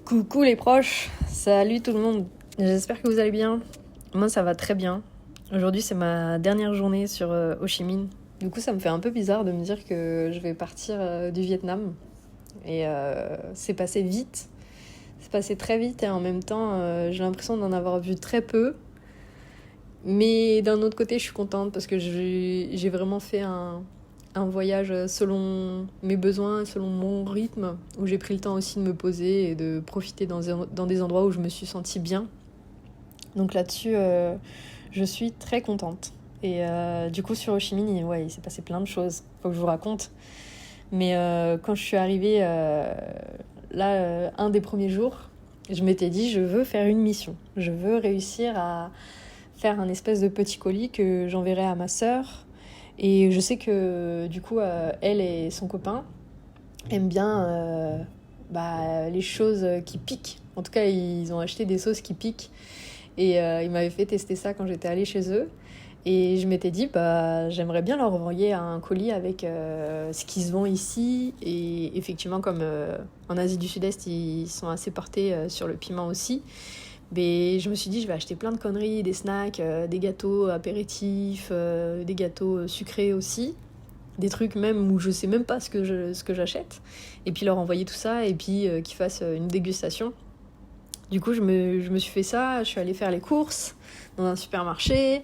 Coucou les proches, salut tout le monde, j'espère que vous allez bien. Moi ça va très bien. Aujourd'hui c'est ma dernière journée sur Ho Chi Minh. Du coup ça me fait un peu bizarre de me dire que je vais partir du Vietnam. Et c'est passé vite, c'est passé très vite et en même temps j'ai l'impression d'en avoir vu très peu. Mais d'un autre côté je suis contente parce que j'ai vraiment fait un voyage selon mes besoins, selon mon rythme, où j'ai pris le temps aussi de me poser et de profiter dans des endroits où je me suis sentie bien. Donc là-dessus, je suis très contente. Et du coup, sur Ho Chi Minh, ouais, il s'est passé plein de choses. Faut que je vous raconte. Mais quand je suis arrivée un des premiers jours, je m'étais dit, je veux faire une mission. Je veux réussir à faire un espèce de petit colis que j'enverrai à ma sœur. Et je sais que du coup, elle et son copain aiment bien les choses qui piquent. En tout cas, ils ont acheté des sauces qui piquent. Et ils m'avaient fait tester ça quand j'étais allée chez eux. Et je m'étais dit, j'aimerais bien leur envoyer un colis avec ce qui se vend ici. Et effectivement, comme en Asie du Sud-Est, ils sont assez portés sur le piment aussi. Mais je me suis dit, je vais acheter plein de conneries, des snacks, des gâteaux apéritifs, des gâteaux sucrés aussi. Des trucs même où je sais même pas ce que j'achète. Et puis leur envoyer tout ça et puis qu'ils fassent une dégustation. Du coup, je me suis fait ça. Je suis allée faire les courses dans un supermarché.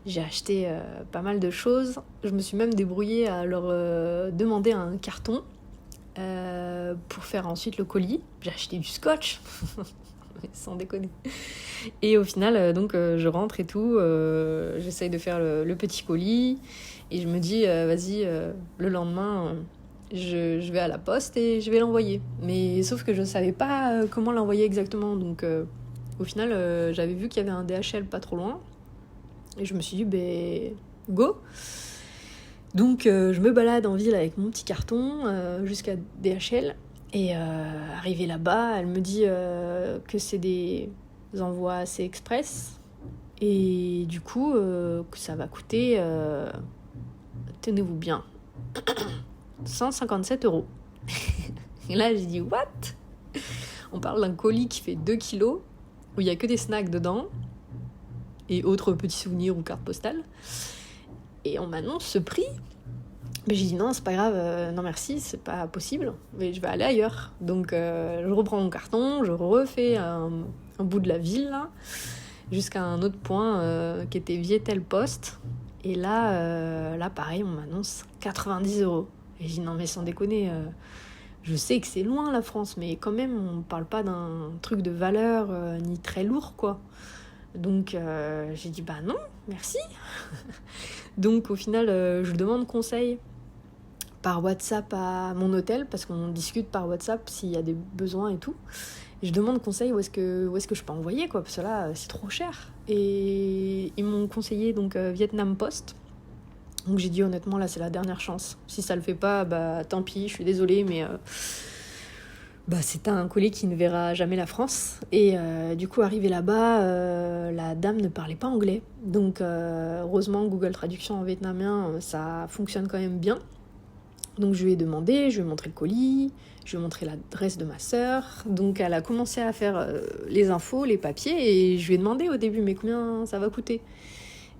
J'ai acheté pas mal de choses. Je me suis même débrouillée à leur demander un carton pour faire ensuite le colis. J'ai acheté du scotch. Sans déconner. Et au final, je rentre et tout, j'essaye de faire le petit colis, et je me dis, vas-y, le lendemain, je vais à la poste et je vais l'envoyer. Mais sauf que je savais pas comment l'envoyer exactement, donc au final, j'avais vu qu'il y avait un DHL pas trop loin, et je me suis dit, go. Donc je me balade en ville avec mon petit carton jusqu'à DHL. Et arrivée là-bas, elle me dit que c'est des envois assez express. Et du coup, que ça va coûter, tenez-vous bien, 157 €. Et là, j'ai dit, what? On parle d'un colis qui fait 2 kilos, où il n'y a que des snacks dedans, et autres petits souvenirs ou cartes postales. Et on m'annonce ce prix. Mais j'ai dit non, c'est pas grave, non merci, c'est pas possible, mais je vais aller ailleurs. Donc je reprends mon carton, je refais un bout de la ville là, jusqu'à un autre point qui était Vietel Post. Et là pareil, on m'annonce 90 €. Et j'ai dit non mais sans déconner, je sais que c'est loin la France, mais quand même on parle pas d'un truc de valeur ni très lourd quoi. Donc j'ai dit non, merci. Donc au final je demande conseil par WhatsApp à mon hôtel, parce qu'on discute par WhatsApp s'il y a des besoins et tout. Et je demande conseil où est-ce que je peux envoyer, quoi, parce que là, c'est trop cher. Et ils m'ont conseillé donc Vietnam Post. Donc j'ai dit honnêtement, là, c'est la dernière chance. Si ça le fait pas, tant pis, je suis désolée, mais c'est un colis qui ne verra jamais la France. Et du coup, arrivé là-bas, la dame ne parlait pas anglais. Donc heureusement, Google Traduction en vietnamien, ça fonctionne quand même bien. Donc je lui ai demandé, je lui ai montré le colis, je lui ai montré l'adresse de ma sœur. Donc elle a commencé à faire les infos, les papiers, et je lui ai demandé au début, mais combien ça va coûter?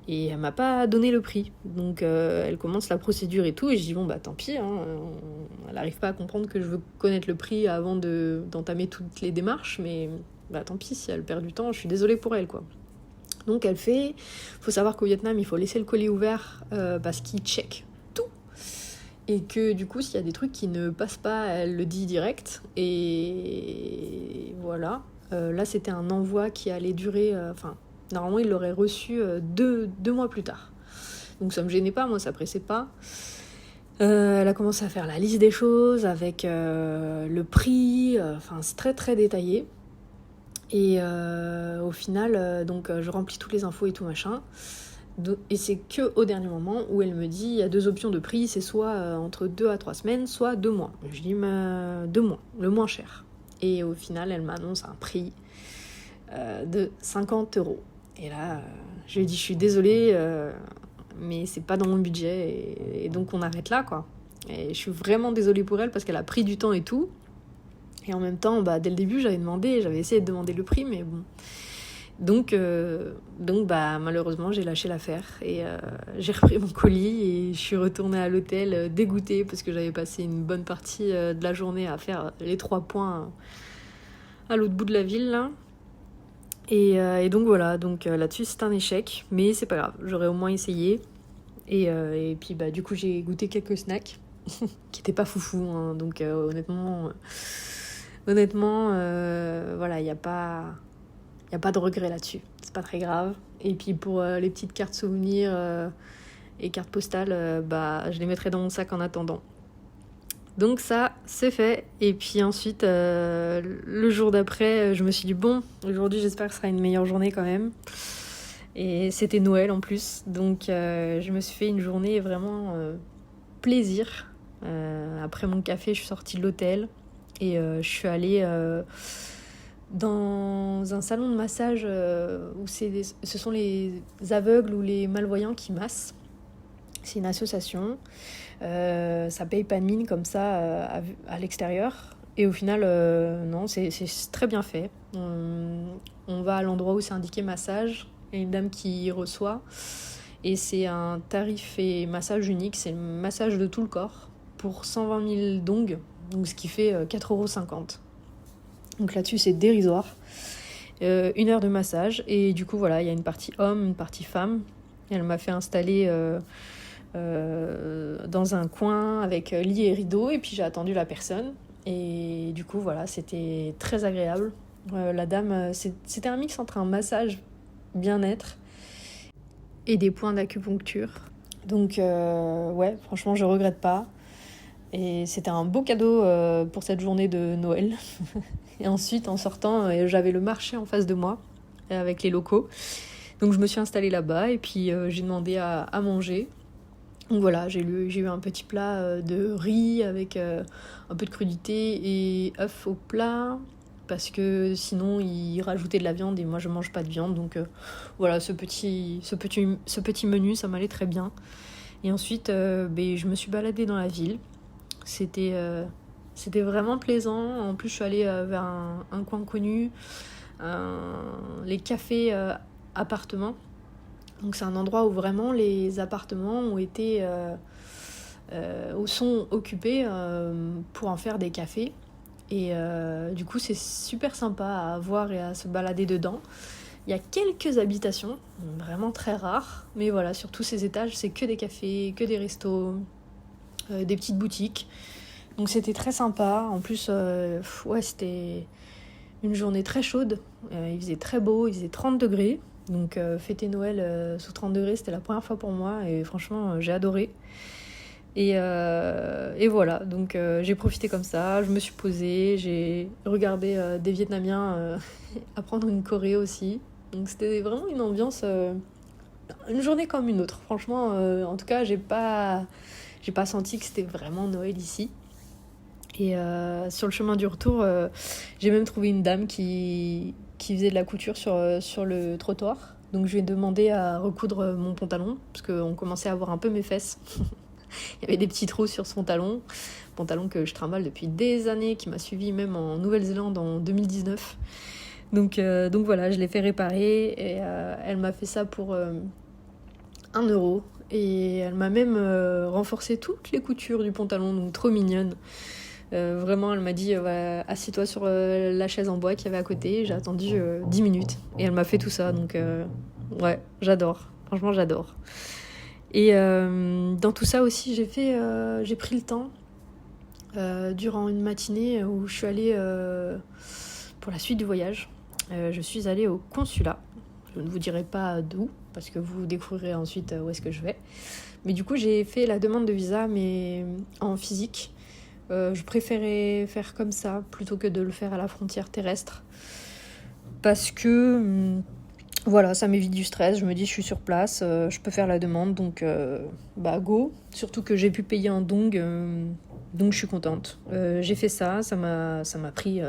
Et elle m'a pas donné le prix. Donc elle commence la procédure et tout, et je dis tant pis, hein, elle n'arrive pas à comprendre que je veux connaître le prix avant d'entamer toutes les démarches, mais tant pis, si elle perd du temps, je suis désolée pour elle, quoi. Donc elle fait, faut savoir qu'au Vietnam, il faut laisser le colis ouvert parce qu'ils checkent. Et que du coup, s'il y a des trucs qui ne passent pas, elle le dit direct. Et voilà. Là, c'était un envoi qui allait durer... normalement, il l'aurait reçu 2 mois plus tard. Donc ça me gênait pas, moi, ça pressait pas. Elle a commencé à faire la liste des choses avec le prix. C'est très, très détaillé. Et au final, je remplis toutes les infos et tout machin. Et c'est que au dernier moment où elle me dit il y a 2 options de prix, c'est soit entre 2 à 3 semaines, soit 2 mois. Je dis 2 mois, le moins cher. Et au final, elle m'annonce un prix de 50 €. Et là, je lui ai dit je suis désolée, mais c'est pas dans mon budget, et donc on arrête là, quoi. Et je suis vraiment désolée pour elle parce qu'elle a pris du temps et tout. Et en même temps, dès le début, j'avais essayé de demander le prix, mais bon. Donc malheureusement, j'ai lâché l'affaire et j'ai repris mon colis et je suis retournée à l'hôtel dégoûtée parce que j'avais passé une bonne partie de la journée à faire les 3 points à l'autre bout de la ville, là. Et donc voilà, là-dessus, c'est un échec, mais c'est pas grave, j'aurais au moins essayé. Et puis du coup, j'ai goûté quelques snacks qui étaient pas foufou, hein, donc honnêtement, voilà, il n'y a pas de regret là-dessus, c'est pas très grave. Et puis pour les petites cartes souvenirs et cartes postales, je les mettrai dans mon sac en attendant. Donc ça, c'est fait. Et puis ensuite, le jour d'après, je me suis dit, bon, aujourd'hui, j'espère que ce sera une meilleure journée quand même. Et c'était Noël en plus. Donc je me suis fait une journée vraiment plaisir. Après mon café, je suis sortie de l'hôtel. Et je suis allée dans un salon de massage où ce sont les aveugles ou les malvoyants qui massent. C'est une association. Ça paye pas de mine comme ça à l'extérieur. Et au final, non, c'est très bien fait. On va à l'endroit où c'est indiqué massage. Il y a une dame qui reçoit. Et c'est un tarif et massage unique. C'est le massage de tout le corps pour 120 000 dongs. Donc ce qui fait 4,50 €. Donc là-dessus, c'est dérisoire. 1 heure de massage. Et du coup, voilà, il y a une partie homme, une partie femme. Et elle m'a fait installer dans un coin avec lit et rideau. Et puis j'ai attendu la personne. Et du coup, voilà, c'était très agréable. La dame, c'était un mix entre un massage bien-être et des points d'acupuncture. Donc, ouais, franchement, je regrette pas. Et c'était un beau cadeau pour cette journée de Noël. Et ensuite, en sortant, j'avais le marché en face de moi, avec les locaux. Donc je me suis installée là-bas et puis j'ai demandé à manger. Donc voilà, j'ai eu un petit plat de riz avec un peu de crudité et œufs au plat. Parce que sinon, ils rajoutaient de la viande et moi, je mange pas de viande. Donc voilà, ce petit menu, ça m'allait très bien. Et ensuite, je me suis baladée dans la ville. C'était vraiment plaisant. En plus, je suis allée vers un coin connu, les cafés appartements. Donc c'est un endroit où vraiment les appartements ont été sont occupés pour en faire des cafés. Et du coup, c'est super sympa à voir et à se balader dedans. Il y a quelques habitations, vraiment très rares. Mais voilà, sur tous ces étages, c'est que des cafés, que des restos, des petites boutiques. Donc c'était très sympa. En plus, c'était une journée très chaude. Il faisait très beau, il faisait 30 degrés. Donc fêter Noël sous 30 degrés, c'était la première fois pour moi. Et franchement, j'ai adoré. Et voilà, donc j'ai profité comme ça. Je me suis posée, j'ai regardé des Vietnamiens apprendre une choré aussi. Donc c'était vraiment une ambiance, une journée comme une autre. Franchement, en tout cas, j'ai pas senti que c'était vraiment Noël ici. Et sur le chemin du retour, j'ai même trouvé une dame qui faisait de la couture sur le trottoir. Donc je lui ai demandé à recoudre mon pantalon, parce qu'on commençait à voir un peu mes fesses. Il y avait des petits trous sur ce pantalon que je trimballe depuis des années, qui m'a suivi même en Nouvelle-Zélande en 2019. Donc voilà, je l'ai fait réparer et elle m'a fait ça pour 1 €. Et elle m'a même renforcé toutes les coutures du pantalon, donc trop mignonne. Vraiment, elle m'a dit assieds-toi sur la chaise en bois qu'il y avait à côté. J'ai attendu 10 minutes et elle m'a fait tout ça. Donc ouais, j'adore. Franchement, j'adore. Et dans tout ça aussi, j'ai pris le temps durant une matinée où je suis allée pour la suite du voyage. Je suis allée au consulat. Je ne vous dirai pas d'où, parce que vous découvrirez ensuite où est-ce que je vais. Mais du coup, j'ai fait la demande de visa, mais en physique. Je préférais faire comme ça, plutôt que de le faire à la frontière terrestre. Parce que, voilà, ça m'évite du stress. Je me dis, je suis sur place, je peux faire la demande, donc go. Surtout que j'ai pu payer en dong, donc je suis contente. J'ai fait ça m'a pris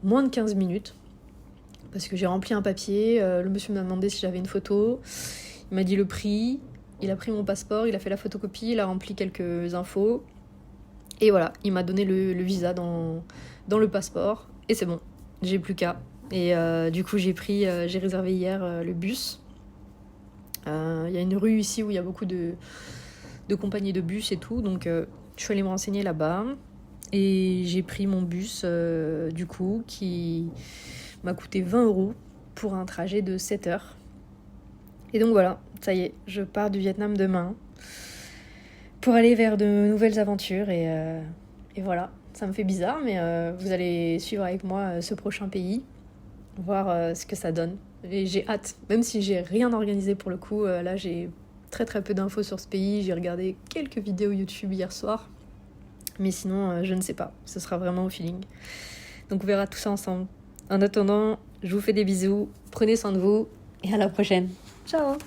moins de 15 minutes. Parce que j'ai rempli un papier, le monsieur m'a demandé si j'avais une photo, il m'a dit le prix, il a pris mon passeport, il a fait la photocopie, il a rempli quelques infos, Et voilà, il m'a donné le visa dans le passeport. Et c'est bon, j'ai plus qu'à. Et du coup, j'ai réservé hier le bus. Il y a une rue ici où il y a beaucoup de compagnies de bus et tout. Donc, je suis allée me renseigner là-bas. Et j'ai pris mon bus, du coup, qui m'a coûté 20 € pour un trajet de 7 heures. Et donc voilà, ça y est, je pars du Vietnam demain pour aller vers de nouvelles aventures. Et voilà, ça me fait bizarre, mais vous allez suivre avec moi ce prochain pays, voir ce que ça donne. Et j'ai hâte, même si j'ai rien organisé pour le coup. Là, j'ai très très peu d'infos sur ce pays. J'ai regardé quelques vidéos YouTube hier soir. Mais sinon, je ne sais pas. Ce sera vraiment au feeling. Donc on verra tout ça ensemble. En attendant, je vous fais des bisous. Prenez soin de vous et à la prochaine. Ciao!